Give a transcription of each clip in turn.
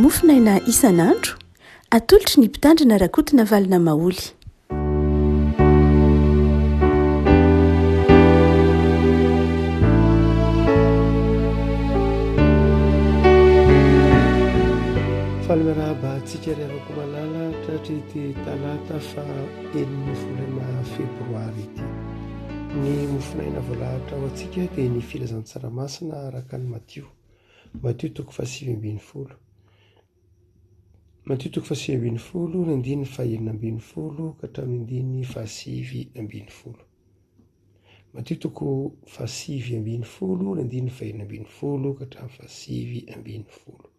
Mofonaina isan'andro, atolotry ny Mpitandrina RAKOTONAVALONA Maholy. Falimaraba tsika revako malala tratry ity talata fa eniny volana Febroary ity. Ny mofonaina voalahatra ho antsika dia ny filazan-tsaramasina araka ny Matio 7:20. Matio 7:20 ny andiny 2:20 ka hatramin'ny 7:20. Matio 7:20 ny andiny 2:20 ka hatramin'ny 7:20.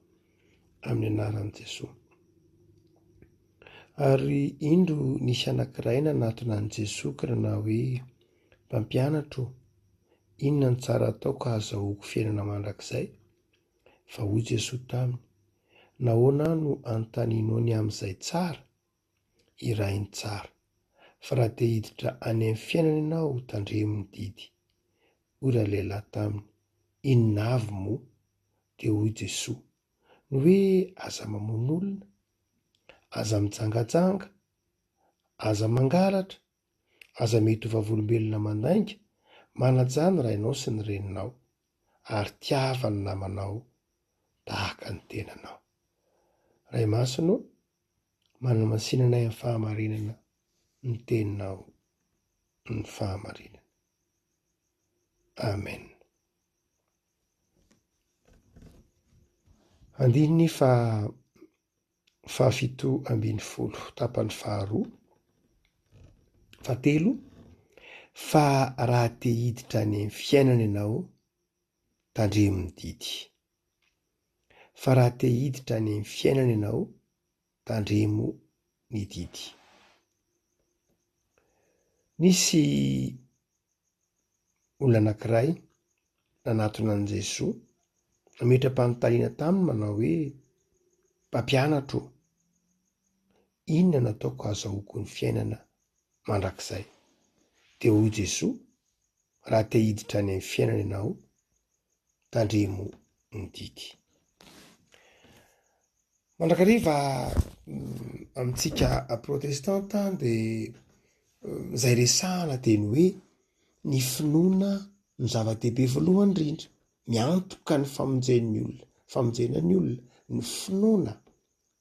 Amin'ny anaran'i Jesosy. Ary indro nisy anankiray nanatona an'i Jesosy ka nanao hoe, mpampianatro, inona ny tsara atao ka azahoako fiainana mandrakizay? Fa hoy Jesosy taminy, nahoana no anontanianao ny amin'izay tsara? Iray ny tsara, fa raha te hiditra any amin'ny fiainana ianao, tandremo ny didy. Hoy lehilahy taminy, inona avy moa? Dia hoy Jesosy, ny hoe aza mamono olona, aza mijangajanga, aza mangalatra, aza mety ho vavolombelona mandainga, manajany rainao sy ny reninao, ary tiava ny namanao tahaka ny tenanao. Ray masonao, manamasinanay amin'ny fahamarinana ny teninao ny fahamarinana. Amen. Andininy 7:20 tapany 2. Fa raha te hiditra any amin'ny fiainana ianao, tandremo ny didy. Fa raha te hiditra any amin'ny fiainana ianao, tandremo ny didy. Nisy olona anankiray nanatona an'i Jesosy, nametra-panontaniana taminy manao hoe, mpampianatro, inona no ataoko azahoako ny fiainana mandrakizay? Dia hoy Jesosy, raha te hiditra any amin'ny fiainana ianao, tandremo ny didy. Mandrakariva amintsika protestanta dia izay resahana dia ny hoe ny finoana no zava-dehibe voalohany indrindra, miantoka ny famonjen'ny olona, famonjenan'ny olona, ny finoana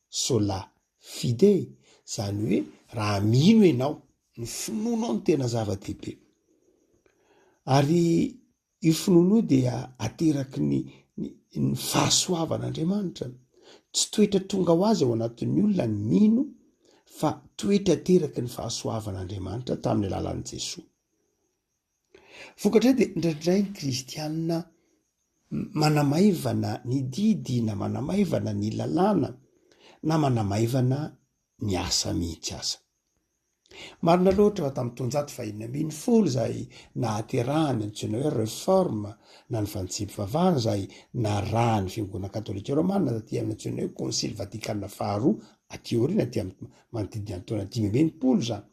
sola fide, izany hoe raha mino ianao, ny finoanao ny tena zava-dehibe. Ary io finoana io dia ateraky ny fahasoavan'Andriamanitra. Tsy toetra tonga ho azy ao anatin'ny olona ny mino, fa toetra ateraky ny fahasoavan'Andriamanitra tamin'ny alalan'i Jesosy. Vokatra dia indraindray ny kristianina manamaivana ny didy, na manamaivana ny lalàna, na manamaivana ny asa mihitsy aza. Marina loatra fa tamin'ny taonjato 19 izay nahaterahany antsoina hoe réforme na ny fanjim-pivavahana izay narahan'ny fiangonana katolika romana aty amin'ny antsoina hoe concile Vaticanina faharoa aty aoriana aty amin'ny manodidina ny taona 590 izany.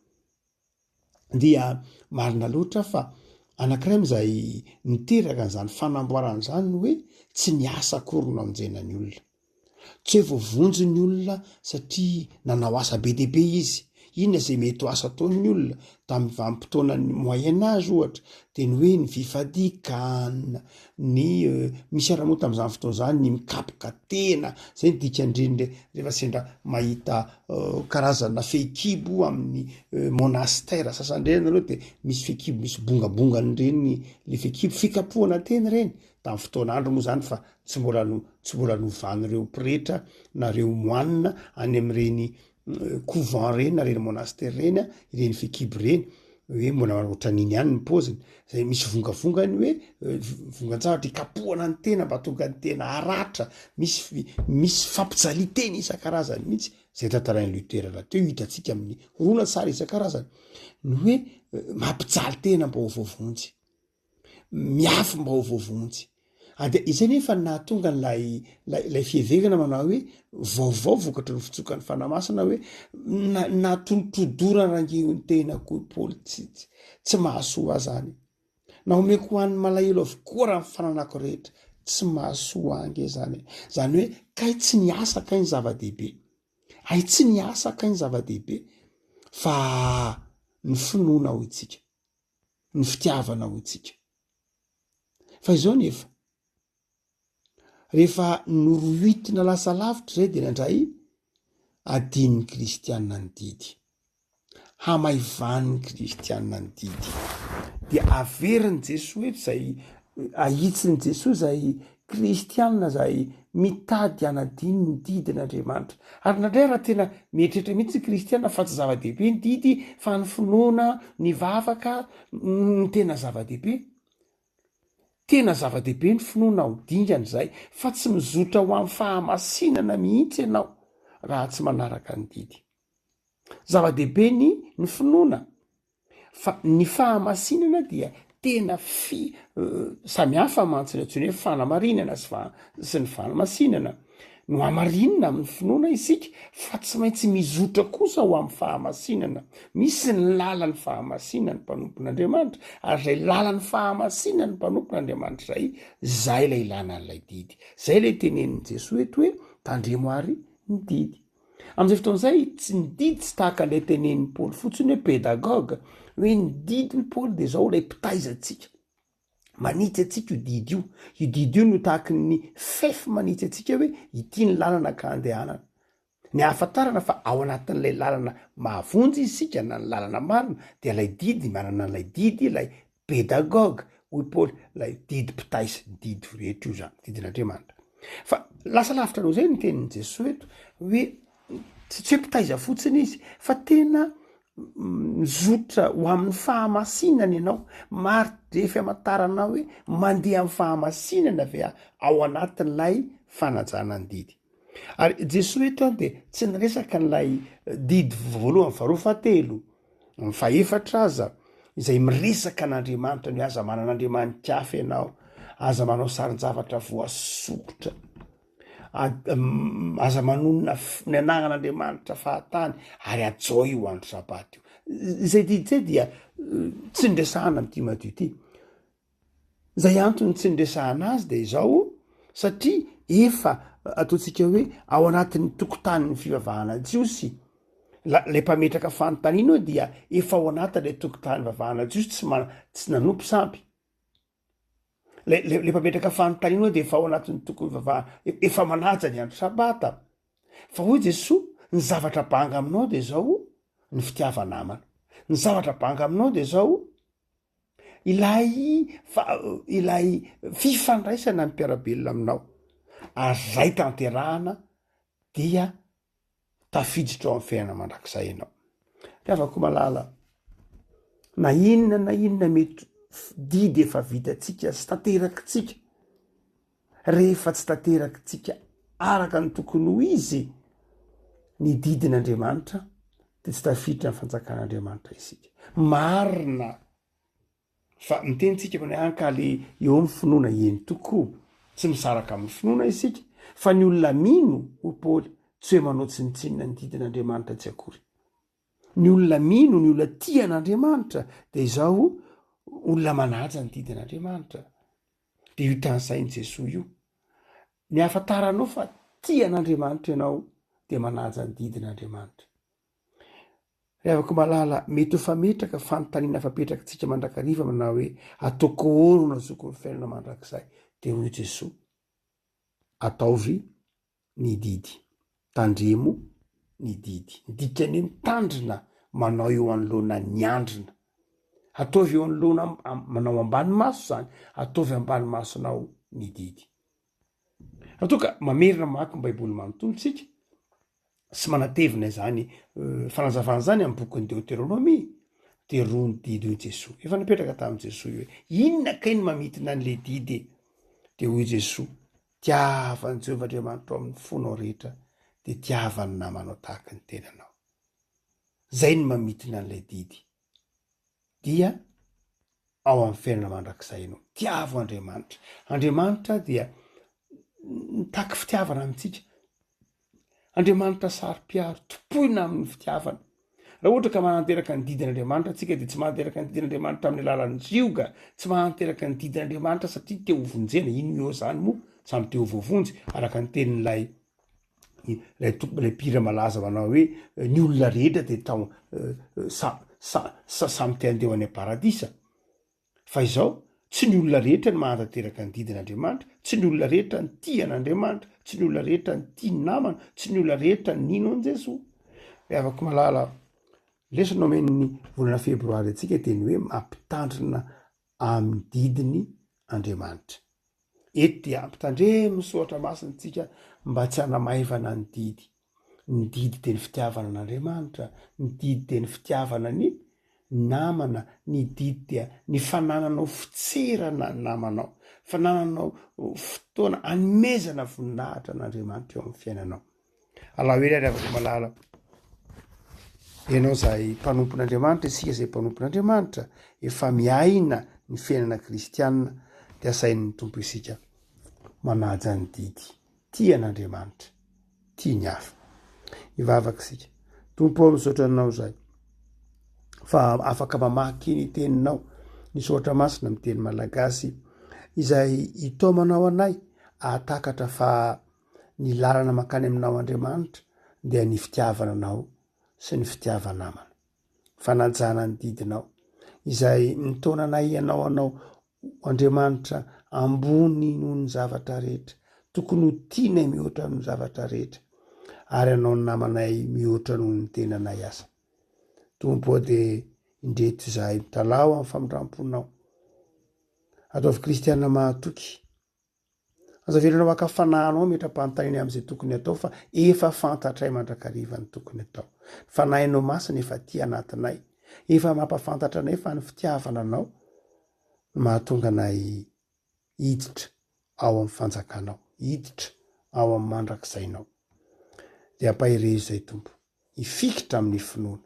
Dia marina loatra fa anankiray izay niteraka an'izany fanamboarana izany ny hoe tsy ny asa akory no hamonjenan'ny olona. Tsy hoe voavonjy ny olona satria nanao asa be dia be izy. Inona izay mety ho asa ataon'ny olona tamin'ny vanim-potoanan'ny moyen âge ohatra, dia ny hoe ny fifadikana, ny misy aramoa tamin'izany fotoana izany ny mikapoka tena, izay ny dikandrindra rehefa sendra mahita karazana fehikibo amin'ny monastera sasandreny aloha dia misy fehikibo misy bongabongany ireny le fehikibo fikapohana tena ireny. Tamin'ny fotoan'andro moa izany fa tsy mbola novan'ireo pretra na ireo moine any amin'ireny couvent reny na reny monastera reny, ireny fehikibo reny, hoe mbola ohatran'iny ihany ny paoziny, izay misy vongavongany hoe vongan-javatra ikapohana ny tena mba tonga ny tena haratra, misy fampijaliteny isan-karazany mihitsy, izay tantarain'ny Lutera teo hitantsika amin'ny horonan-tsary isan-karazany, ny hoe mampijaly tena mba ho voavonjy, miafy mba ho voavonjy. Dia izay nefa nahatonga lay fievegana manao hoe vaovao vokatra ny fitsokan'ny fanamasina hoe natonotodorana rangeon'ny tena koa Paoly tsy mahasoa zany. Na omeko ho an'ny malahelo avokoa raha ny fananako rehetra, tsy mahasoa ange zany hoe kay tsy niasa kay ny zava-dehibe ay tsy niasa kay ny zava-dehibe fa ny finoana ho itsika ny fitiavana ho itsika fa izao nefa rehefa noroitina lasa lavitra zay de nandray adin'ny kristianina ny didy hamaivan'ny kristianina ny didy de averin'i Jesosy eto zay ahitsin'i Jesosy zay kristianina zay mitady anadiny ny didin'Andriamanitra ary nandray raha tena mieritreritra mihitsy kristianina fa tsy zava-dehibe ny didy fa ny finoana ny vavaka ny tena zava-dehibe ny finoana ho dingana zay fa tsy mizotra ho amin'ny fahamasinana mihitsy ianao raha tsy manaraka ny didy zava-dehibe ny finoana fa ny fahamasinana dia tena samihafa mantsina tsy hoe fanamarinana sy ny fahamasinana no amarinina amin'ny finoana isika fa tsy maintsy mizotra kosa ho amin'ny fahamasinana misy ny lalan'ny fahamasinana ny mpanompon'Andriamanitra ary zay lalan'ny fahamasinana ny mpanompon'Andriamanitra zay lay ilana n'lay didy zay lay tenenin'i Jesosy eto hoe tandremo ary ny didy am'izay fotoan'izay tsy ny didy tsy tahaka ilay tenenin'ny Paoly fotsiny hoe pédagogue hoe ny didy ny Paoly de zao lay mpitaizatsika manitsy atsika io didy io no tahaka ny fefy manitsy atsika hoe ity ny lalana ka andehanana ny ahafantarana fa ao anatin'lay lalana mahavonjy isika na ny lalana marina de lay didy manana lay didy lay pédagogue hoy Paoly lay didy mpitaisa didy rehetra io zany didin'Andriamanitra fa lasa lavitra aloha zay ny tenin'i Jesosy eto hoe tsy hoe mpitaiza fotsiny izy fa tena mizotra ho amin'ny fahamasinana ianao marify amantarana hoe mandeha amin'ny fahamasinana ve ao anatin'lay fanajana ny didy ary Jesosy eto de tsy niresaka n'lay didy voalohany faharoa fahatelo ny faefatra aza izay miresaka n'Andriamanitra ny aza manan'Andriamanitra hafa ianao aza manao sarin-javatra voasokotra aza manonona ny anagnan'Andriamanitra fahatany ary ajo io andro sabaty io zay didy zay dia tsy ndresahana amin'ny Timothée ity zay antony tsy ndresahana azy de izao satria efa ataontsika hoe ao anatin'ny tokotanin'ny fivavahana jiosy lay mpametraka fanontaniana dia efa ao anatin'lay tokotany vavahana jiosy tsy nanompo sampy le mpametraka fanontaniana de efa ao anatin'ny tokony vavahana efa manaja ny andro sabata fa hoy Jesosy ny zavatra banga aminao de zao ny fitiavanamana ny zavatra banga aminao de zao ilay fifandraisana ny mpiarabelona aminao ary zay tanterahana dia tafiditra ao amin'ny fiainana mandrakizay ianao tiavako malala na inona mety didy efa vitatsika sy tanterakitsika rehefa tsy tanterakitsika araka ny tokony ho izy ny didin'Andriamanitra de tsy tafiditra ny fanjakan'Andriamanitra isika marina fa mitenitsika mane ankaly eo amin'ny finoana eny tokoa tsy misaraka amin'ny finoana isika fa ny olona mino ho Paoly tsy hoe manao tsinitsinina ny didin'Andriamanitra tsy akory ny olona mino ny olona tia n'Andriamanitra de izao olona manaja ny didin'Andriamanitra de io tansainy Jesosy io ny ahafantaranao fa tia n'Andriamanitra ianao de manaja ny didin'Andriamanitra rehavako malala mety ho fametraka fanontaniana fapetraka tsika mandrakariva mana hoe ataoko orona zoko ny fiainana mandrakizay de hoy Jesosy ataovy ny didy tandremo ny didy dikany mitandrina manao eo anoloana ny andrina ataovy eo anoloana manao ambany maso zany ataovy ambany masonao ny didy atoka mamerina mamaky ny baiboly manontolo tsika sy manatevina zany fanazavana zany amin'ny bokin'ny Deutéronomie de roa ny didy hoy Jesosy efa napetraka tamin'i Jesosy hoe inona kay ny mamitina an'le didy de hoy Jesosy tiavan'i Jehovah Andriamanitra amin'ny fonao rehetra de tiavan'ny namanao tahaka ny tenanao zay ny mamitina an'le didy dia ao amin'ny fiainana mandrakizay ianao tiavo Andriamanitra dia tahaka fitiavana amintsika Andriamanitra sary-piaro topoina amin'ny fitiavana raha ohatra ka mananteraka ny didin'Andriamanitra atsika dia tsy mananteraka ny didin'Andriamanitra amin'ny alalan'ny zioga, tsy mananteraka ny didin'Andriamanitra satria te ho vonjena. Ino eo zany moa? Samy te ho voavonjy araka ny tenin'ilay pira malaza manao hoe ny olona rehetra dia tao samy te handeha any paradisa. Fa izao tsy ny olona rehetra ny mananteraka ny didin'Andriamanitra, tsy ny olona rehetra ny tia an'Andriamanitra, tsy ny olona rehetra ny tia namana, tsy ny olona rehetra ny nino an' Jesosy. Afaka malala lesona omen'ny volana Febroary atsika teny hoe mampitandrina amin'ny didiny Andriamanitra. Eto dia ampitandremo soatra masintsika mba tsy hanamaivana ny didy. Ny didy dia ny fitiavana an'Andriamanitra, ny didy dia ny fitiavana ny namana, ny didy dia ny fanananao fitserana ny namanao, fanananao fotoana anomezana voninahitra an'Andriamanitra eo amin'ny fiainanao. Alahelo ary afaka malala ianao zay mpanompon'Andriamanitra, isika zay mpanompon'Andriamanitra, efa miaina ny fiainana kristianina, dia asain'ny tompo isika manaja ny didy, tia an'Andriamanitra, tia ny hafa. Ivavaka isika. Tompo ao misaotra anao zay fa afaka mamaky ny teninao, ny soatra masina amin'ny teny malagasy izay itomanao anay ahatakatra fa ny lalana mankany aminao Andriamanitra dia ny fitiavana anao sy ny fitiavana namana, fanajana ny didinao izay nitaonanay ianao Andriamanitra ambony noho ny zavatra rehetra, tokony ho tianay mihoatra noho ny zavatra rehetra, ary anao ny namanay mihoatra noho ny tenanay asa. Tompo dia indreto izahay mitalao amin'ny famindramponao. Ataovy kristianina mahatoky. Azavelanao akafananao metra-panontaniana amin'izay tokony atao fa efa fantatray mandrakariva ny tokony atao. Fanahinao masina efa tia anatinay, efa mampafantatra anay fa ny fitiavana anao mahatonga anay hiditra ao amin'ny fanjakanao, hiditra ao amin'ny mandrakisainao. Dia ampahireo izay tompo, hifikitra amin'ny finoana.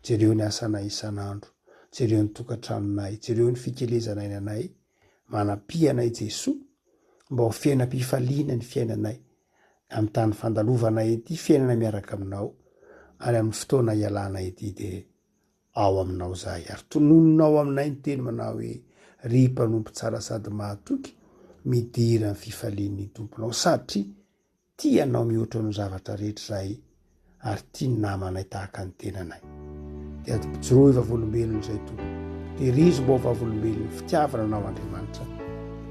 Jereo ny asanay isan'andro, jereo ny tokantranonay, jereo ny fikelezanay nanay, manampianay Jesosy mba ho fiainam-pifaliana ny fiainanay amin'ny tany fandalovanay ety, fiainana miaraka aminao, ary amin'ny fotoana ialana ety dia ao aminao zahay, ary tonononao aminay ny teny manao hoe ry mpanompo tsara sady mahatoky, midira ny fifalian'ny tomponao, satria tianao mihoatra ny zavatra rehetra zahay, ary tia ny namanay tahaka ny tenanay. Dia joro vavolombelona izay tompo, dia rizo mba vavolombelona fitiavana anao Andriamanitra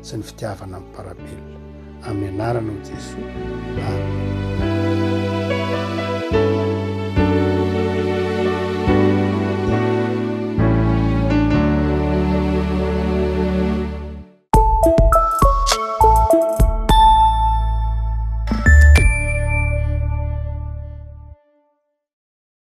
sy ny fitiavana amin'ny parabelona, amin'ny anaranao Jesosy. Amen.